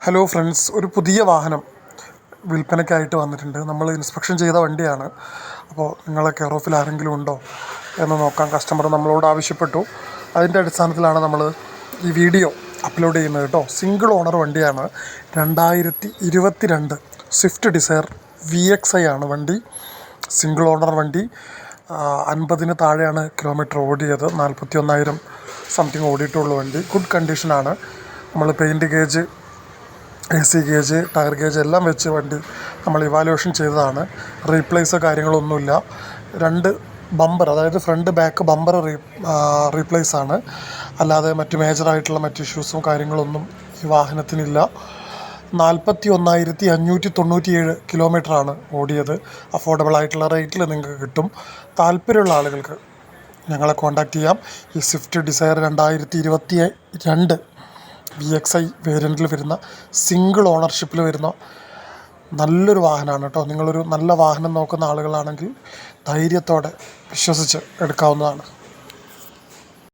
Hello friends, ഒരു പുതിയ വാഹനം വിൽപ്പനയ്ക്കായിട്ട് വന്നിട്ടുണ്ട്. നമ്മൾ ഇൻസ്പെക്ഷൻ ചെയ്ത വണ്ടിയാണ്. അപ്പോൾ നിങ്ങളെ കെയർ ഓഫിൽ ആരെങ്കിലും ഉണ്ടോ എന്ന് നോക്കാൻ കസ്റ്റമർ നമ്മളോട് ആവശ്യപ്പെട്ടു. അതിൻ്റെ അടിസ്ഥാനത്തിലാണ് നമ്മൾ ഈ വീഡിയോ അപ്ലോഡ് ചെയ്യുന്നത് കേട്ടോ. സിംഗിൾ ഓണർ വണ്ടിയാണ്. 2022 സ്വിഫ്റ്റ് ഡിസയർ VXi ആണ് വണ്ടി. സിംഗിൾ ഓണർ വണ്ടി. 50-ന് താഴെയാണ് കിലോമീറ്റർ ഓടിയത്. 41,000 സംതിങ് ഓടിയിട്ടുള്ള വണ്ടി. ഗുഡ് കണ്ടീഷനാണ്. നമ്മൾ paint gauge, AC gauge, tyre gauge എല്ലാം വെച്ച് വണ്ടി നമ്മൾ ഇവാലുവേഷൻ ചെയ്തതാണ്. റീപ്ലേസോ കാര്യങ്ങളൊന്നുമില്ല. 2 ബമ്പർ, അതായത് ഫ്രണ്ട് ബാക്ക് ബമ്പർ റീപ്ലേസ് ആണ്. അല്ലാതെ മറ്റ് മേജറായിട്ടുള്ള മറ്റ് ഇഷ്യൂസും കാര്യങ്ങളൊന്നും ഈ വാഹനത്തിനില്ല. 41,597 കിലോമീറ്ററാണ് ഓടിയത്. അഫോർഡബിൾ ആയിട്ടുള്ള റേറ്റിൽ നിങ്ങൾക്ക് കിട്ടും. താല്പര്യമുള്ള ആളുകൾക്ക് ഞങ്ങളെ കോൺടാക്റ്റ് ചെയ്യാം. ഈ സ്വിഫ്റ്റ് ഡിസയർ 2022 VXi വേരിയൻറ്റിൽ വരുന്ന സിംഗിൾ ഓണർഷിപ്പിൽ വരുന്ന നല്ലൊരു വാഹനമാണ് കേട്ടോ. നിങ്ങളൊരു നല്ല വാഹനം നോക്കുന്ന ആളുകളാണെങ്കിൽ ധൈര്യത്തോടെ വിശ്വസിച്ച് എടുക്കാവുന്നതാണ്.